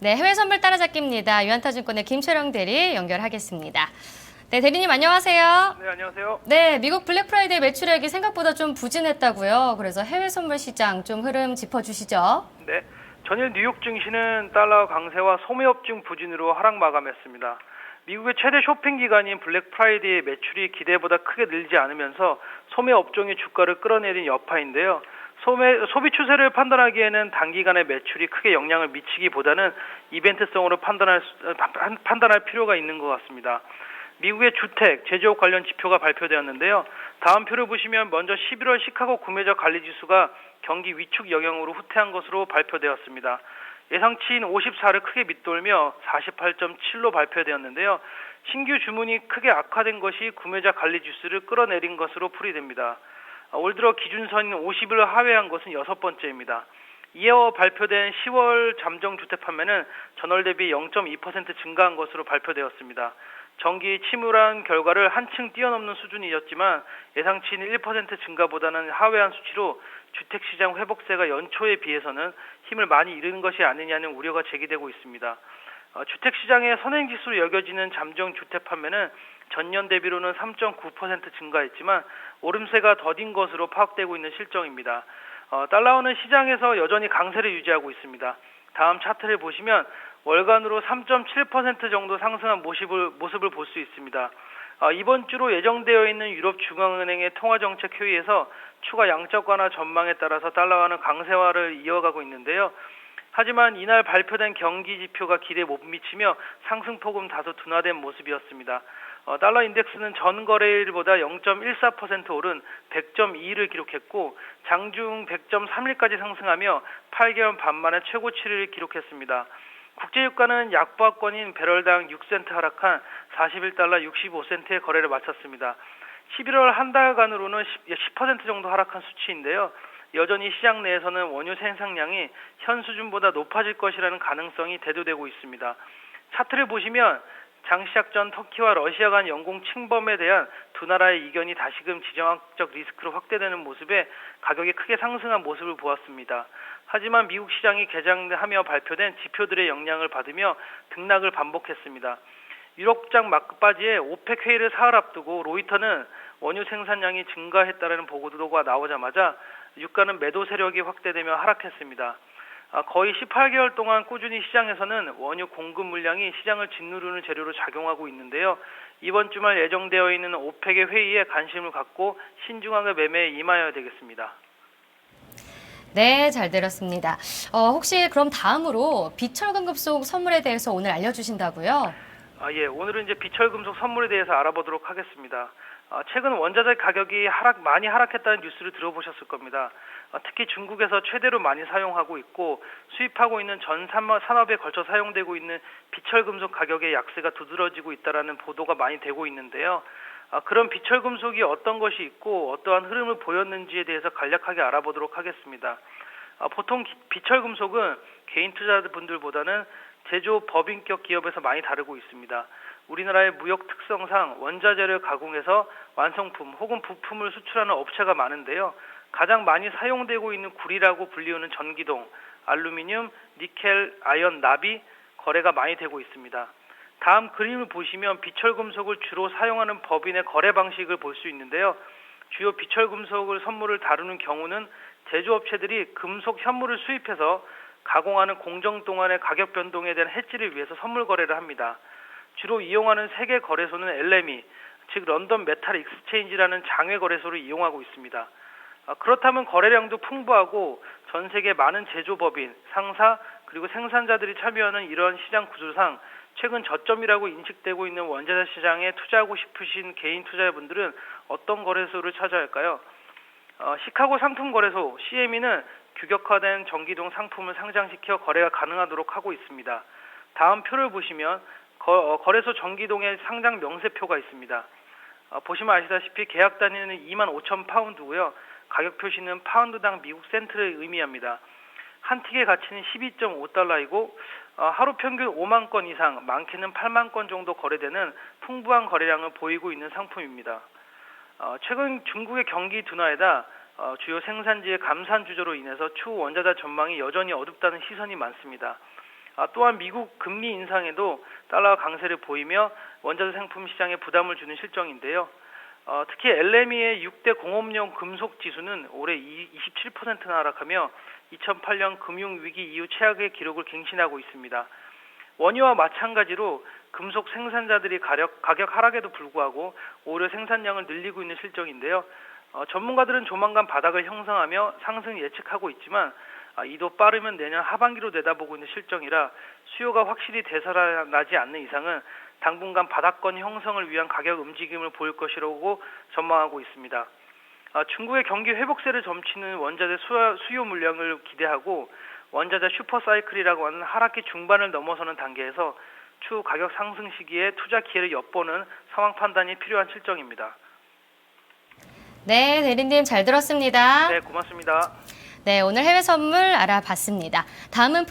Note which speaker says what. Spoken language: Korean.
Speaker 1: 네, 해외 선물 따라잡기입니다. 유한타증권의 김철영 대리 연결하겠습니다. 네, 대리님 안녕하세요.
Speaker 2: 네, 안녕하세요.
Speaker 1: 네, 미국 블랙 프라이데이 매출액이 생각보다 좀 부진했다고요. 그래서 해외 선물 시장 좀 흐름 짚어주시죠.
Speaker 2: 네, 전일 뉴욕 증시는 달러 강세와 소매업종 부진으로 하락 마감했습니다. 미국의 최대 쇼핑 기간인 블랙 프라이데이 매출이 기대보다 크게 늘지 않으면서 소매업종의 주가를 끌어내린 여파인데요. 소비 추세를 판단하기에는 단기간에 매출이 크게 영향을 미치기보다는 이벤트성으로 판단할 필요가 있는 것 같습니다. 미국의 주택, 제조업 관련 지표가 발표되었는데요. 다음 표를 보시면 먼저 11월 시카고 구매자 관리지수가 경기 위축 영향으로 후퇴한 것으로 발표되었습니다. 예상치인 54를 크게 밑돌며 48.7로 발표되었는데요. 신규 주문이 크게 악화된 것이 구매자 관리지수를 끌어내린 것으로 풀이됩니다. 올 들어 기준선인 50을 하회한 것은 6번째입니다. 이어 발표된 10월 잠정 주택 판매는 전월 대비 0.2% 증가한 것으로 발표되었습니다. 정기 침울한 결과를 한층 뛰어넘는 수준이었지만 예상치인 1% 증가보다는 하회한 수치로 주택시장 회복세가 연초에 비해서는 힘을 많이 잃은 것이 아니냐는 우려가 제기되고 있습니다. 주택시장의 선행지수로 여겨지는 잠정 주택 판매는 전년 대비로는 3.9% 증가했지만 오름세가 더딘 것으로 파악되고 있는 실정입니다. 달러원은 시장에서 여전히 강세를 유지하고 있습니다. 다음 차트를 보시면 월간으로 3.7% 정도 상승한 모습을 볼 수 있습니다. 이번 주로 예정되어 있는 유럽 중앙은행의 통화정책 회의에서 추가 양적 완화 전망에 따라서 달러화는 강세화를 이어가고 있는데요. 하지만 이날 발표된 경기 지표가 기대에 못 미치며 상승폭은 다소 둔화된 모습이었습니다. 달러 인덱스는 전 거래일보다 0.14% 오른 100.2를 기록했고 장중 100.31까지 상승하며 8개월 반 만에 최고치를 기록했습니다. 국제유가는 약보합권인 배럴당 6센트 하락한 41달러 65센트의 거래를 마쳤습니다. 11월 한 달간으로는 10% 정도 하락한 수치인데요. 여전히 시장 내에서는 원유 생산량이 현 수준보다 높아질 것이라는 가능성이 대두되고 있습니다. 차트를 보시면 장시작 전 터키와 러시아 간 영공 침범에 대한 두 나라의 이견이 다시금 지정학적 리스크로 확대되는 모습에 가격이 크게 상승한 모습을 보았습니다. 하지만 미국 시장이 개장하며 발표된 지표들의 영향을 받으며 등락을 반복했습니다. 유럽장 막바지에 오펙 회의를 사흘 앞두고 로이터는 원유 생산량이 증가했다는 보고가 나오자마자 유가는 매도 세력이 확대되며 하락했습니다. 거의 18개월 동안 꾸준히 시장에서는 원유 공급 물량이 시장을 짓누르는 재료로 작용하고 있는데요. 이번 주말 예정되어 있는 오펙의 회의에 관심을 갖고 신중하게 매매에 임하여야 되겠습니다.
Speaker 1: 네, 잘 들었습니다. 혹시 그럼 다음으로 비철금속 선물에 대해서 오늘 알려주신다고요?
Speaker 2: 예, 오늘은 이제 비철금속 선물에 대해서 알아보도록 하겠습니다. 최근 원자재 가격이 많이 하락했다는 뉴스를 들어보셨을 겁니다. 특히 중국에서 최대로 많이 사용하고 있고 수입하고 있는 전 산업에 걸쳐 사용되고 있는 비철금속 가격의 약세가 두드러지고 있다는 보도가 많이 되고 있는데요. 그런 비철금속이 어떤 것이 있고 어떠한 흐름을 보였는지에 대해서 간략하게 알아보도록 하겠습니다. 보통 비철금속은 개인 투자자분들보다는 제조 법인격 기업에서 많이 다루고 있습니다. 우리나라의 무역 특성상 원자재를 가공해서 완성품 혹은 부품을 수출하는 업체가 많은데요. 가장 많이 사용되고 있는 구리라고 불리우는 전기동, 알루미늄, 니켈, 아연, 납이 거래가 많이 되고 있습니다. 다음 그림을 보시면 비철금속을 주로 사용하는 법인의 거래 방식을 볼 수 있는데요. 주요 비철금속을 선물을 다루는 경우는 제조업체들이 금속 현물을 수입해서 가공하는 공정 동안의 가격 변동에 대한 해지를 위해서 선물 거래를 합니다. 주로 이용하는 세계 거래소는 LME, 즉 런던 메탈 익스체인지라는 장외 거래소를 이용하고 있습니다. 그렇다면 거래량도 풍부하고 전 세계 많은 제조법인, 상사, 그리고 생산자들이 참여하는 이러한 시장 구조상 최근 저점이라고 인식되고 있는 원자재 시장에 투자하고 싶으신 개인 투자자분들은 어떤 거래소를 찾아야 할까요? 시카고 상품거래소 CME는 규격화된 전기동 상품을 상장시켜 거래가 가능하도록 하고 있습니다. 다음 표를 보시면 거래소 전기동의 상장 명세표가 있습니다. 보시면 아시다시피 계약 단위는 25,000파운드고요. 가격 표시는 파운드당 미국 센트를 의미합니다. 한 틱의 가치는 12.5달러이고 하루 평균 5만 건 이상, 많게는 8만 건 정도 거래되는 풍부한 거래량을 보이고 있는 상품입니다. 최근 중국의 경기 둔화에다 주요 생산지의 감산 주저로 인해서 추후 원자재 전망이 여전히 어둡다는 시선이 많습니다. 또한 미국 금리 인상에도 달러 강세를 보이며 원자재 상품 시장에 부담을 주는 실정인데요. 특히 LME의 6대 공업용 금속 지수는 올해 27%나 하락하며 2008년 금융위기 이후 최악의 기록을 갱신하고 있습니다. 원유와 마찬가지로 금속 생산자들이 가격 하락에도 불구하고 오히려 생산량을 늘리고 있는 실정인데요. 전문가들은 조만간 바닥을 형성하며 상승 예측하고 있지만 이도 빠르면 내년 하반기로 내다보고 있는 실정이라 수요가 확실히 되살아나지 않는 이상은 당분간 바닥권 형성을 위한 가격 움직임을 보일 것이라고 전망하고 있습니다. 중국의 경기 회복세를 점치는 원자재 수요 물량을 기대하고 원자재 슈퍼사이클이라고 하는 하락기 중반을 넘어서는 단계에서 추후 가격 상승 시기에 투자 기회를 엿보는 상황 판단이 필요한 실정입니다.
Speaker 1: 네, 대리님 잘 들었습니다.
Speaker 2: 네, 고맙습니다.
Speaker 1: 네, 오늘 해외 선물 알아봤습니다. 다음은